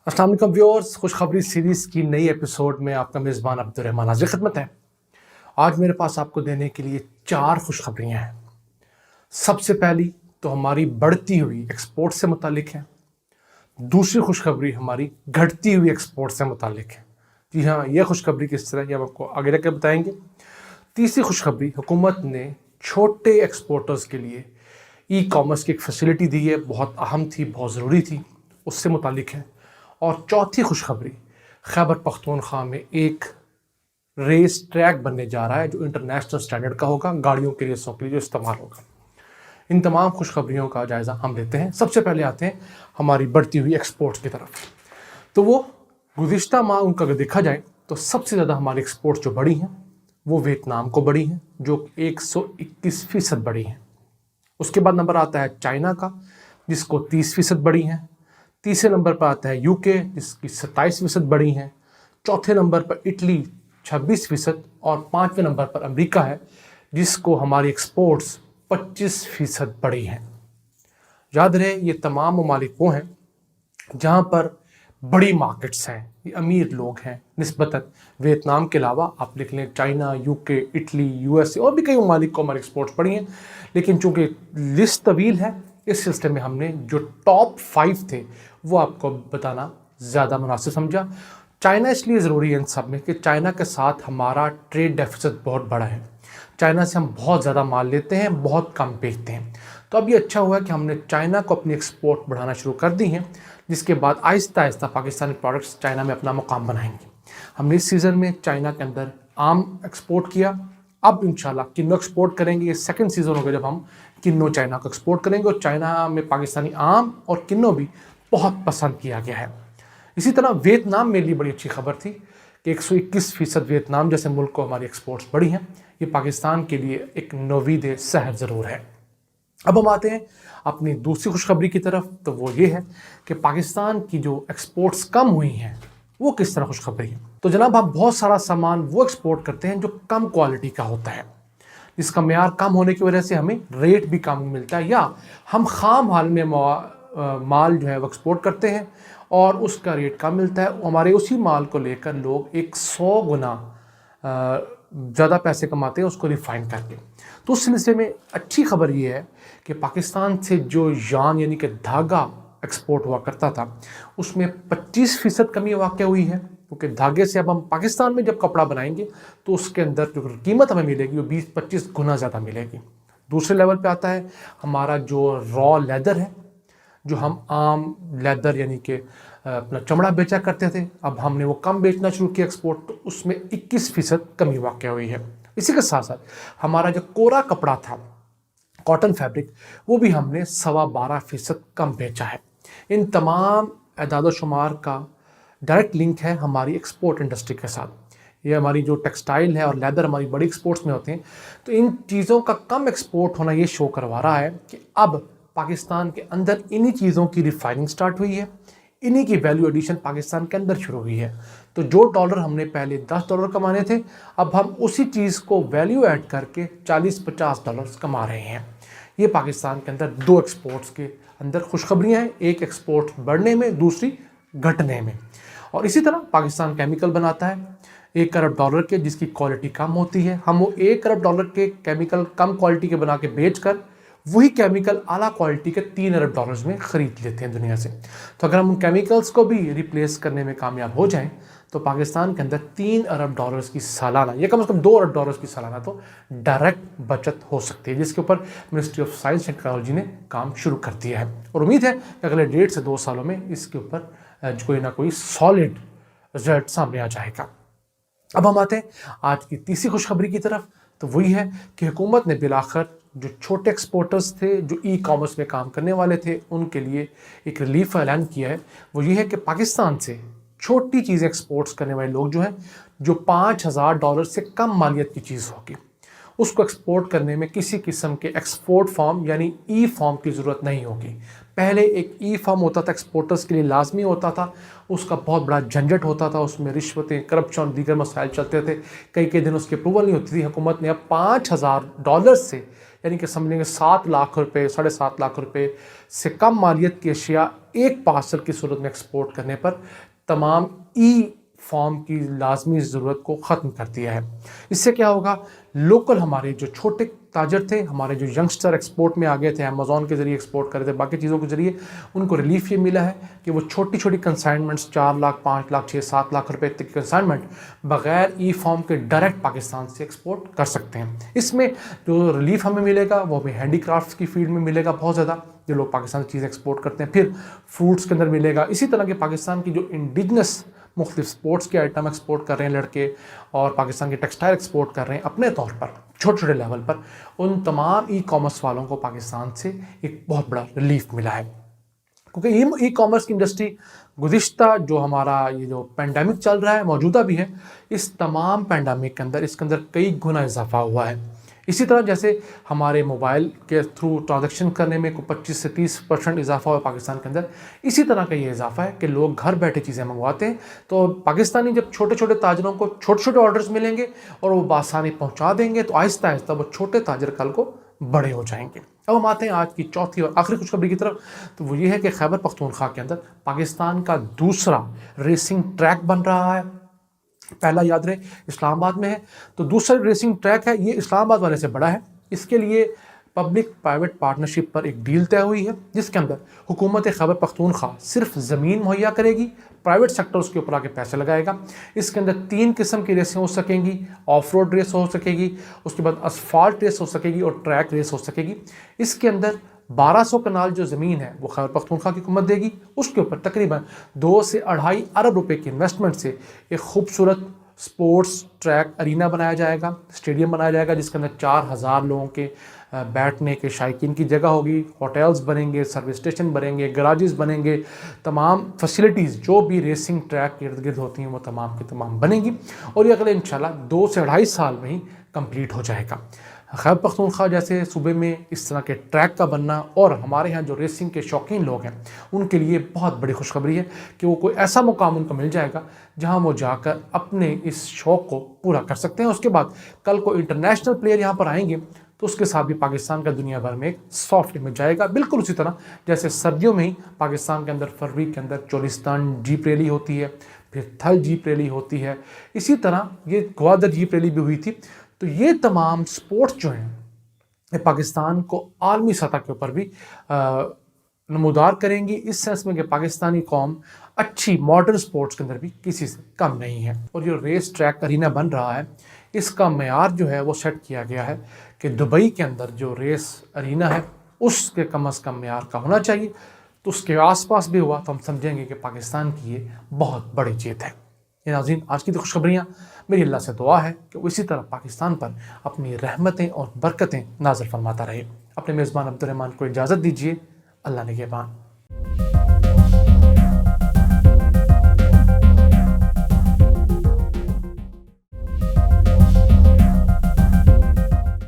अस्सलाम वालेकुम व्यूअर्स, खुशखबरी सीरीज़ की नई एपिसोड में आपका मेज़बान अब्दुर्रहमान हाज़िर खिदमत है। आज मेरे पास आपको देने के लिए 4 खुशखबरियाँ हैं। सबसे पहली तो हमारी बढ़ती हुई एक्सपोर्ट से मुतालिक है। दूसरी खुशखबरी हमारी घटती हुई एक्सपोर्ट से मुतालिक है। जी हाँ, यह खुशखबरी किस तरह, ये हम आपको आगे रख के बताएंगे। तीसरी खुशखबरी, हुकूमत ने छोटे एक्सपोर्टर्स के लिए ई कॉमर्स की एक फैसिलिटी दी है, बहुत अहम थी, बहुत ज़रूरी थी, उससे मुतालिक है। और चौथी खुशखबरी, खैबर पख्तूनख्वा में एक रेस ट्रैक बनने जा रहा है जो इंटरनेशनल स्टैंडर्ड का होगा, गाड़ियों के रेसों के लिए जो इस्तेमाल होगा। इन तमाम खुशखबरियों का जायज़ा हम लेते हैं। सबसे पहले आते हैं हमारी बढ़ती हुई एक्सपोर्ट्स की तरफ। तो वो गुज़िश्ता माह उनका अगर देखा जाए तो सबसे ज़्यादा हमारी एक्सपोर्ट्स जो बढ़ी हैं वो वियतनाम को बढ़ी हैं, जो 121% बढ़ी हैं। उसके बाद नंबर आता है चाइना का, जिसको 30% बढ़ी हैं। तीसरे नंबर पर आता है यूके, जिसकी 27% बढ़ी हैं। चौथे नंबर पर इटली 26% और 5वें नंबर पर अमेरिका है, जिसको हमारी एक्सपोर्ट्स 25% बढ़ी हैं। याद रहे, ये तमाम ममालिक वो हैं जहाँ पर बड़ी मार्केट्स हैं, ये अमीर लोग हैं निस्बतन। वियतनाम के अलावा आप लिख लें चाइना, यूके, इटली, यूएसए और भी कई ममालिक को हमारी एक्सपोर्ट्स बढ़ी हैं। लेकिन चूँकि लिस्ट तवील है, इस सिलसिले में हमने जो टॉप 5 थे वो आपको बताना ज़्यादा मुनासिब समझा। चाइना इसलिए ज़रूरी है इन सब में कि चाइना के साथ हमारा ट्रेड डेफिसिट बहुत बड़ा है। चाइना से हम बहुत ज़्यादा माल लेते हैं, बहुत कम बेचते हैं। तो अब ये अच्छा हुआ कि हमने चाइना को अपनी एक्सपोर्ट बढ़ाना शुरू कर दी हैं, जिसके बाद आहिस्ता आहिस्ता पाकिस्तानी प्रोडक्ट्स चाइना में अपना मुकाम बनाएंगे। हमने इस सीज़न में चाइना के अंदर आम एक्सपोर्ट किया, अब इंशाल्लाह किन्नो एक्सपोर्ट करेंगे। ये सेकंड सीज़न होगा जब हम किन्नो चाइना को एक्सपोर्ट करेंगे, और चाइना में पाकिस्तानी आम और किन्नो भी बहुत पसंद किया गया है। इसी तरह वियतनाम में लिए बड़ी अच्छी खबर थी कि 121% वियतनाम जैसे मुल्क को हमारी एक्सपोर्ट्स बढ़ी हैं। ये पाकिस्तान के लिए एक नवीद सहर ज़रूर है। अब हम आते हैं अपनी दूसरी खुशखबरी की तरफ, तो वो ये है कि पाकिस्तान की जो एक्सपोर्ट्स कम हुई हैं वो किस तरह खुशखबरी है। तो जनाब, हम बहुत सारा सामान वो एक्सपोर्ट करते हैं जो कम क्वालिटी का होता है, जिसका मेयार कम होने की वजह से हमें रेट भी कम मिलता है, या हम खाम हाल में माल जो है वो एक्सपोर्ट करते हैं और उसका रेट कम मिलता है। हमारे उसी माल को लेकर लोग 100 गुना ज़्यादा पैसे कमाते हैं उसको रिफ़ाइन करके। तो उस सिलसिले में अच्छी खबर ये है कि पाकिस्तान से जो यान यानी कि धागा एक्सपोर्ट हुआ करता था, उसमें 25% कमी वाक़ हुई है, क्योंकि धागे से अब हम पाकिस्तान में जब कपड़ा बनाएंगे तो उसके अंदर जो कीमत हमें मिलेगी वो 20-25 गुना ज़्यादा मिलेगी। दूसरे लेवल पे आता है हमारा जो रॉ लेदर है, जो हम आम लेदर यानी कि अपना चमड़ा बेचा करते थे, अब हमने वो कम बेचना शुरू किया एक्सपोर्ट, तो उसमें 21% कमी वाक़ हुई है। इसी के साथ साथ हमारा जो कोरा कपड़ा था, कॉटन फैब्रिक, वो भी हमने 12.25% कम बेचा है। इन तमाम एदाद शुमार का डायरेक्ट लिंक है हमारी एक्सपोर्ट इंडस्ट्री के साथ। ये हमारी जो टेक्सटाइल है और लेदर हमारी बड़ी एक्सपोर्ट्स में होते हैं, तो इन चीज़ों का कम एक्सपोर्ट होना ये शो करवा रहा है कि अब पाकिस्तान के अंदर इन्हीं चीज़ों की रिफाइनिंग स्टार्ट हुई है, इन्हीं की वैल्यू एडिशन पाकिस्तान के अंदर शुरू हुई है। तो जो डॉलर हमने पहले $10 कमाने थे, अब हम उसी चीज़ को वैल्यू ऐड करके $40-50 कमा रहे हैं। ये पाकिस्तान के अंदर दो एक्सपोर्ट्स के अंदर खुशखबरियाँ हैं, एक एक्सपोर्ट बढ़ने में, दूसरी घटने में। और इसी तरह पाकिस्तान केमिकल बनाता है $1 अरब के, जिसकी क्वालिटी कम होती है। हम वो $1 अरब के केमिकल कम क्वालिटी के बना के बेच कर वही केमिकल आला क्वालिटी के $3 अरब में ख़रीद लेते हैं दुनिया से। तो अगर हम उन केमिकल्स को भी रिप्लेस करने में कामयाब हो जाएं तो पाकिस्तान के अंदर $3 अरब की सालाना, या कम से कम $2 अरब की सालाना तो डायरेक्ट बचत हो सकती है, जिसके ऊपर ministry of science and technology ने काम शुरू कर दिया है। और उम्मीद है कि अगले 1.5 से 2 सालों में इसके ऊपर कोई ना कोई सॉलिड रिजल्ट सामने आ जाएगा। अब हम आते हैं आज की तीसरी खुशखबरी की तरफ, तो वही है कि हुकूमत ने बिलाखिर जो छोटे एक्सपोर्टर्स थे, जो ई कॉमर्स में काम करने वाले थे, उनके लिए एक रिलीफ का ऐलान किया है। वो ये है कि पाकिस्तान से छोटी चीज़ें एक्सपोर्ट्स करने वाले लोग जो हैं, जो $5000 से कम मालियत की चीज़ होगी, उसको एक्सपोर्ट करने में किसी किस्म के एक्सपोर्ट फॉर्म यानी ई फॉर्म की ज़रूरत नहीं होगी। पहले एक ई फॉर्म होता था, एक्सपोर्टर्स के लिए लाजमी होता था, उसका बहुत बड़ा झंझट होता था, उसमें रिश्वतें, करप्शन, दीगर मसाइल चलते थे, कई दिन उसकी अप्रूवल नहीं होती थी। हुकूमत ने अब $5000 से یعنی کہ سمجھ لیں گے 7 لاکھ روپے 7.5 لاکھ روپے سے کم مالیت کی اشیاء ایک پارسل کی صورت میں ایکسپورٹ کرنے پر تمام ای فارم کی لازمی ضرورت کو ختم کر دیا ہے۔ اس سے کیا ہوگا، لوکل ہمارے جو چھوٹے تاجر تھے، ہمارے جو ینگسٹر ایکسپورٹ میں آگے تھے، امیزون کے ذریعے ایکسپورٹ کر رہے تھے، باقی چیزوں کے ذریعے، ان کو ریلیف یہ ملا ہے کہ وہ چھوٹی چھوٹی کنسائنمنٹس 4 لاکھ 5 لاکھ 6 7 لاکھ روپے تک کی کنسائنمنٹ بغیر ای فارم کے ڈائریکٹ پاکستان سے ایکسپورٹ کر سکتے ہیں۔ اس میں جو ریلیف ہمیں ملے گا وہ بھی ہینڈی کرافٹس کی فیلڈ میں ملے گا بہت زیادہ، جو لوگ پاکستان سے چیزیں ایکسپورٹ کرتے ہیں، پھر فروٹس کے اندر ملے گا، اسی طرح کے پاکستان کی جو انڈیجنس مختلف سپورٹس کے آئٹم ایکسپورٹ کر رہے ہیں لڑکے، اور پاکستان کے ٹیکسٹائل ایکسپورٹ کر رہے ہیں اپنے طور پر چھوٹے چھوٹے لیول پر، ان تمام ای کامرس والوں کو پاکستان سے ایک بہت بڑا ریلیف ملا ہے۔ کیونکہ ای کامرس کی انڈسٹری گزشتہ جو ہمارا یہ جو پینڈیمک چل رہا ہے، موجودہ بھی ہے، اس تمام پینڈیمک کے اندر اس کے اندر کئی گنا اضافہ ہوا ہے۔ اسی طرح جیسے ہمارے موبائل کے تھرو ٹرانزیکشن کرنے میں 25 سے 30% اضافہ ہوا پاکستان کے اندر، اسی طرح کا یہ اضافہ ہے کہ لوگ گھر بیٹھے چیزیں منگواتے ہیں، تو پاکستانی جب چھوٹے چھوٹے تاجروں کو چھوٹے چھوٹے آرڈرز ملیں گے اور وہ بآسانی پہنچا دیں گے، تو آہستہ آہستہ وہ چھوٹے تاجر کل کو بڑے ہو جائیں گے۔ اب ہم آتے ہیں آج کی چوتھی اور آخری خوشخبری کی طرف، تو وہ یہ ہے کہ خیبر پختونخوا کے اندر پاکستان کا دوسرا ریسنگ ٹریک بن رہا ہے۔ پہلا یاد رہے اسلام آباد میں ہے، تو دوسرا ریسنگ ٹریک ہے یہ اسلام آباد والے سے بڑا ہے۔ اس کے لیے پبلک پرائیویٹ پارٹنرشپ پر ایک ڈیل طے ہوئی ہے، جس کے اندر حکومت خیبر پختونخوا صرف زمین مہیا کرے گی، پرائیویٹ سیکٹر اس کے اوپر آ کے پیسے لگائے گا۔ اس کے اندر 3 قسم کی ریسیں ہو سکیں گی، آف روڈ ریس ہو سکے گی، اس کے بعد اسفالٹ ریس ہو سکے گی، اور ٹریک ریس ہو سکے گی۔ اس کے اندر 1200 کنال جو زمین ہے وہ خیبر پختونخوا کی حکومت دے گی، اس کے اوپر تقریباً 2 سے 2.5 ارب روپے کی انویسٹمنٹ سے ایک خوبصورت سپورٹس ٹریک ارینا بنایا جائے گا، اسٹیڈیم بنایا جائے گا، جس کے اندر 4000 لوگوں کے بیٹھنے کے شائقین کی جگہ ہوگی، ہوٹلز بنیں گے، سروس اسٹیشن بنیں گے، گراجز بنیں گے، تمام فیسلٹیز جو بھی ریسنگ ٹریک کے ارد گرد ہوتی ہیں وہ تمام کی تمام بنیں گی، اور یہ اگلے انشاءاللہ 2 سے 2.5 سال میں ہی کمپلیٹ ہو جائے گا۔ خیبر پختونخوا جیسے صوبے میں اس طرح کے ٹریک کا بننا، اور ہمارے ہاں جو ریسنگ کے شوقین لوگ ہیں ان کے لیے بہت بڑی خوشخبری ہے کہ وہ کوئی ایسا مقام ان کو مل جائے گا جہاں وہ جا کر اپنے اس شوق کو پورا کر سکتے ہیں۔ اس کے بعد کل کو انٹرنیشنل پلیئر یہاں پر آئیں گے تو اس کے ساتھ بھی پاکستان کا دنیا بھر میں ایک سافٹ امیج جائے گا، بالکل اسی طرح جیسے سردیوں میں ہی پاکستان کے اندر فروری کے اندر چولستان جیپ ریلی ہوتی ہے، پھر تھل جیپ ریلی ہوتی ہے، اسی طرح یہ گوادر جیپ ریلی بھی ہوئی تھی۔ تو یہ تمام سپورٹس جو ہیں یہ پاکستان کو عالمی سطح کے اوپر بھی نمودار کریں گی، اس سینس میں کہ پاکستانی قوم اچھی ماڈرن سپورٹس کے اندر بھی کسی سے کم نہیں ہے۔ اور جو ریس ٹریک ارینا بن رہا ہے اس کا معیار جو ہے وہ سیٹ کیا گیا ہے کہ دبئی کے اندر جو ریس ارینا ہے اس کے کم از کم معیار کا ہونا چاہیے، تو اس کے آس پاس بھی ہوا تو ہم سمجھیں گے کہ پاکستان کی یہ بہت بڑی جیت ہے۔ یہ ناظرین آج کی تو خوشخبریاں، میری اللہ سے دعا ہے کہ وہ اسی طرح پاکستان پر اپنی رحمتیں اور برکتیں نازل فرماتا رہے۔ اپنے میزبان عبد الرحمان کو اجازت دیجیے، اللہ نگہبان۔